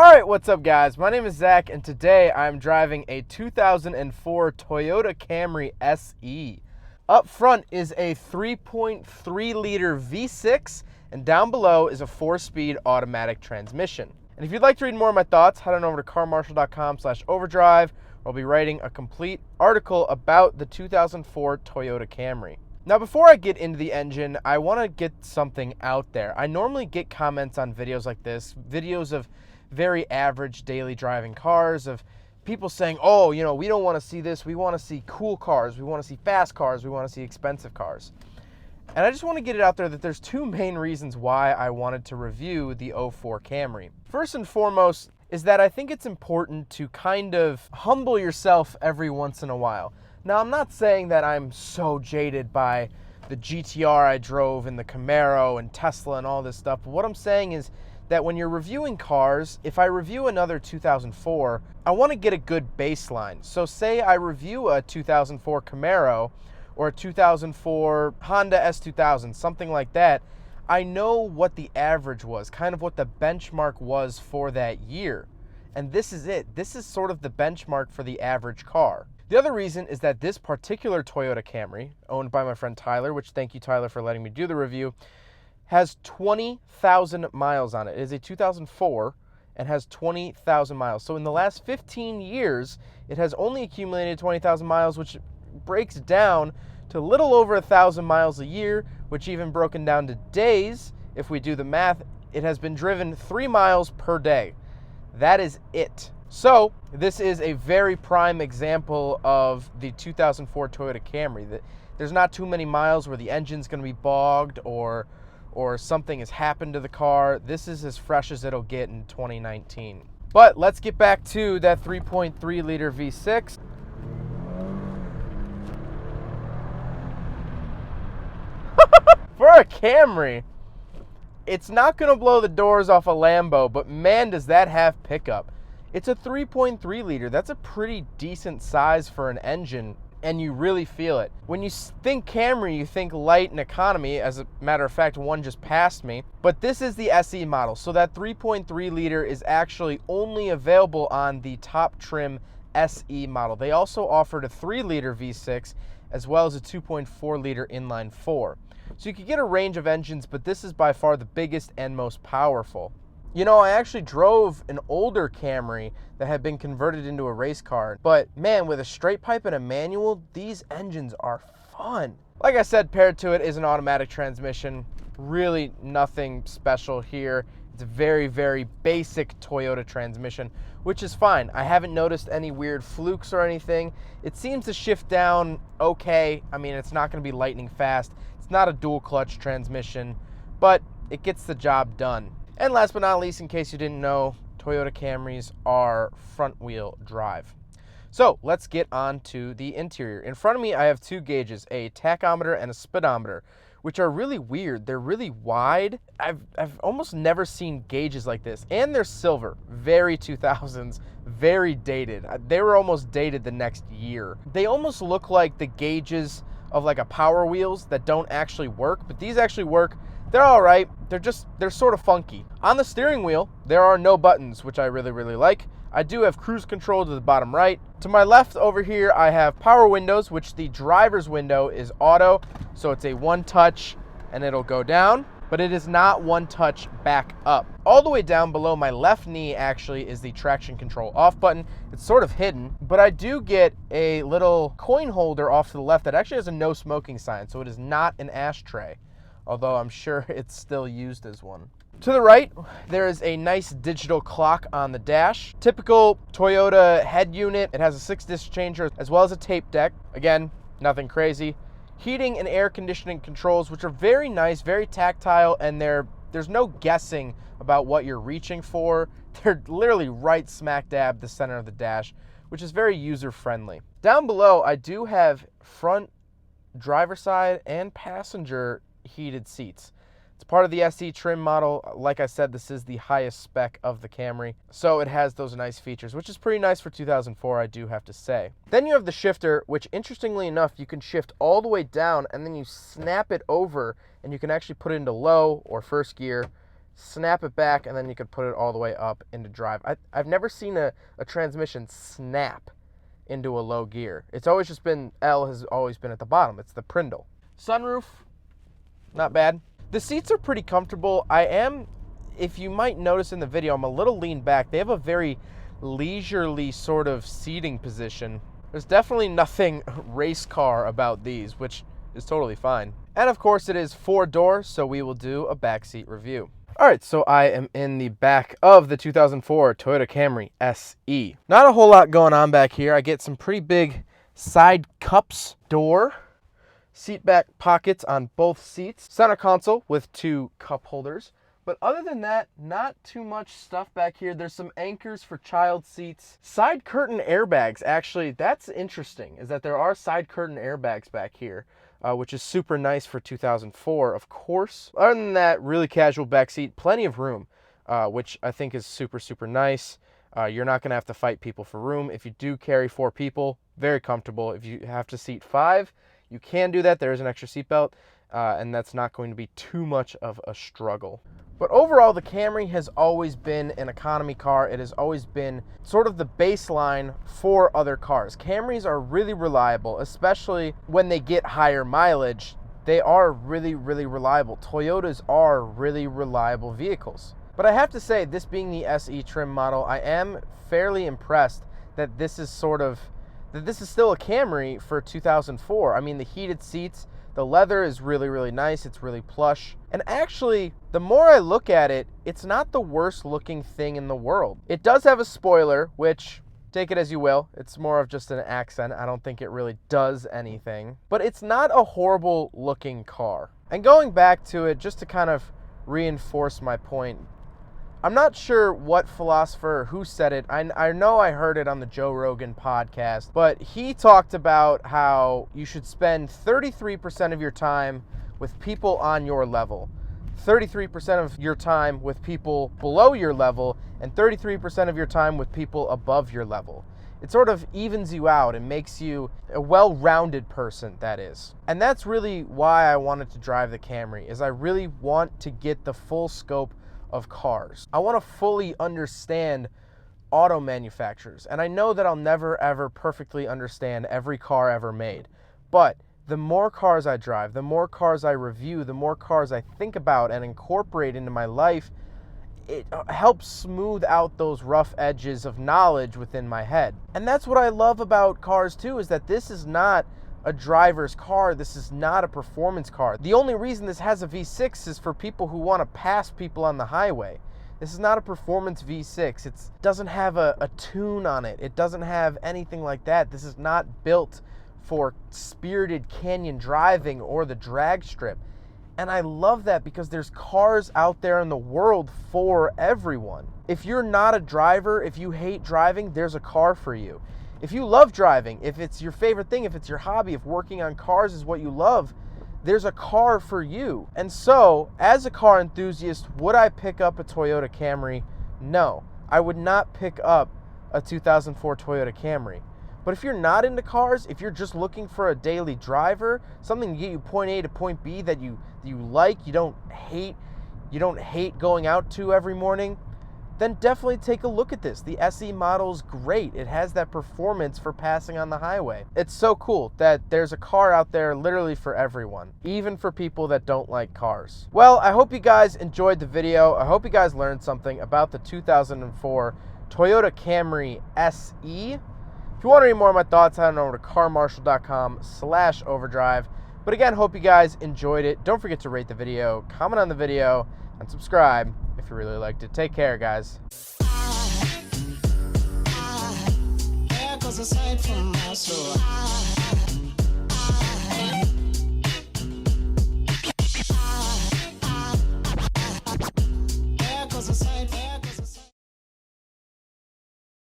Alright, what's up guys? My name is Zach and today I'm driving a 2004 Toyota Camry SE. Up front is a 3.3 liter V6 and down below is a 4-speed automatic transmission. And if you'd like to read more of my thoughts, head on over to carmarshal.com/overdrive. I'll be writing a complete article about the 2004 Toyota Camry. Now before I get into the engine, I want to get something out there. I normally get comments on videos like this, videos of very average daily driving cars, of people saying, oh, we don't want to see this, we want to see cool cars, we want to see fast cars, we want to see expensive cars. And I just want to get it out there that there's two main reasons why I wanted to review the '04 Camry. First and foremost is that I think it's important to kind of humble yourself every once in a while. Now, I'm not saying that I'm so jaded by the GTR I drove and the Camaro and Tesla and all this stuff, but what I'm saying is that when you're reviewing cars, if I review another 2004, I want to get a good baseline. So say I review a 2004 Camaro or a 2004 Honda S2000, something like that, I know what the average was, kind of what the benchmark was for that year. And this is it. This is sort of the benchmark for the average car. The other reason is that this particular Toyota Camry, owned by my friend Tyler, which thank you Tyler for letting me do the review, has 20,000 miles on it. It is a 2004 and has 20,000 miles. So in the last 15 years, it has only accumulated 20,000 miles, which breaks down to a little over 1,000 miles a year, which even broken down to days, if we do the math, it has been driven 3 miles per day. That is it. So this is a very prime example of the 2004 Toyota Camry. There's not too many miles where the engine's going to be bogged or something has happened to the car. This is as fresh as it'll get in 2019. But let's get back to that 3.3 liter V6. For a Camry, it's not going to blow the doors off a Lambo, but man, does that have pickup. It's a 3.3 liter. That's a pretty decent size for an engine, and you really feel it. When you think Camry, you think light and economy. As a matter of fact, one just passed me. But this is the SE model, so that 3.3 liter is actually only available on the top trim SE model. They also offered a 3 liter V6 as well as a 2.4 liter inline 4. So you could get a range of engines, but this is by far the biggest and most powerful. I actually drove an older Camry that had been converted into a race car, but man, with a straight pipe and a manual, these engines are fun. Like I said, paired to it is an automatic transmission. Really nothing special here. It's a very, very basic Toyota transmission, which is fine. I haven't noticed any weird flukes or anything. It seems to shift down okay. I mean, it's not going to be lightning fast. It's not a dual clutch transmission, but it gets the job done. And last but not least, in case you didn't know, Toyota Camrys are front-wheel drive. So let's get on to the interior. In front of me, I have two gauges, a tachometer and a speedometer, which are really weird. They're really wide. I've almost never seen gauges like this. And they're silver, very 2000s, very dated. They were almost dated the next year. They almost look like the gauges of like a Power Wheels that don't actually work, but these actually work. They're all right. They're sort of funky. On the steering wheel, there are no buttons, which I really, really like. I do have cruise control to the bottom right. To my left over here, I have power windows, which the driver's window is auto. So it's a one touch and it'll go down, but it is not one touch back up. All the way down below my left knee actually is the traction control off button. It's sort of hidden, but I do get a little coin holder off to the left that actually has a no smoking sign. So it is not an ashtray, although I'm sure it's still used as one. To the right, there is a nice digital clock on the dash. Typical Toyota head unit. It has a 6-disc changer as well as a tape deck. Again, nothing crazy. Heating and air conditioning controls, which are very nice, very tactile, and there's no guessing about what you're reaching for. They're literally right smack dab the center of the dash, which is very user-friendly. Down below, I do have front driver side and passenger heated seats. It's part of the SE trim model. Like I said, this is the highest spec of the Camry, so it has those nice features, which is pretty nice for 2004, I do have to say. Then you have the shifter, which interestingly enough, you can shift all the way down and then you snap it over and you can actually put it into low or first gear snap it back, and then you could put it all the way up into drive. I've never seen a transmission snap into a low gear. It's always just been, L has always been at the bottom. It's the Prindle. Sunroof, not bad. The seats are pretty comfortable. If you might notice in the video, I'm a little leaned back. They have a very leisurely sort of seating position. There's definitely nothing race car about these, which is totally fine. And of course it is 4-door, so we will do a backseat review. All right, so I am in the back of the 2004 Toyota Camry SE. Not a whole lot going on back here. I get some pretty big side cups, door, seat back pockets on both seats, center console with 2 cup holders. But other than that, not too much stuff back here. There's some anchors for child seats. Side curtain airbags, actually, that's interesting, is that there are side curtain airbags back here. Which is super nice for 2004, of course. Other than that, really casual backseat, plenty of room, which I think is super, super nice. You're not going to have to fight people for room. If you do carry 4 people, very comfortable. If you have to seat 5, you can do that. There is an extra seatbelt, and that's not going to be too much of a struggle. But overall, the Camry has always been an economy car. It has always been sort of the baseline for other cars. Camrys are really reliable, especially when they get higher mileage. They are really, really reliable. Toyotas are really reliable vehicles. But I have to say, this being the SE trim model, I am fairly impressed that this is still a Camry for 2004. I mean, the heated seats, the leather is really, really nice. It's really plush. And actually, the more I look at it, it's not the worst looking thing in the world. It does have a spoiler, which, take it as you will. It's more of just an accent. I don't think it really does anything. But it's not a horrible looking car. And going back to it, just to kind of reinforce my point, I'm not sure what philosopher, who said it. I know I heard it on the Joe Rogan podcast, but he talked about how you should spend 33% of your time with people on your level, 33% of your time with people below your level, and 33% of your time with people above your level. It sort of evens you out and makes you a well-rounded person, that is. And that's really why I wanted to drive the Camry, is I really want to get the full scope of cars. I want to fully understand auto manufacturers, and I know that I'll never ever perfectly understand every car ever made, but the more cars I drive, the more cars I review, the more cars I think about and incorporate into my life, it helps smooth out those rough edges of knowledge within my head. And that's what I love about cars too, is that this is not a driver's car. This is not a performance car. The only reason this has a V6 is for people who want to pass people on the highway. This is not a performance V6. It doesn't have a tune on it. It doesn't have anything like that. This is not built for spirited canyon driving or the drag strip. And I love that because there's cars out there in the world for everyone. If you're not a driver, if you hate driving, there's a car for you. If you love driving, if it's your favorite thing, if it's your hobby, if working on cars is what you love, there's a car for you. And so, as a car enthusiast, would I pick up a Toyota Camry? No, I would not pick up a 2004 Toyota Camry. But if you're not into cars, if you're just looking for a daily driver, something to get you point A to point B that you like, you don't hate going out to every morning, then definitely take a look at this. The SE model is great. It has that performance for passing on the highway. It's so cool that there's a car out there literally for everyone, even for people that don't like cars. Well, I hope you guys enjoyed the video. I hope you guys learned something about the 2004 Toyota Camry SE. If you want any more of my thoughts, head on over to carmarshall.com/overdrive. But again, hope you guys enjoyed it. Don't forget to rate the video, comment on the video, and subscribe if you really liked it. Take care, guys. Aside from my soul.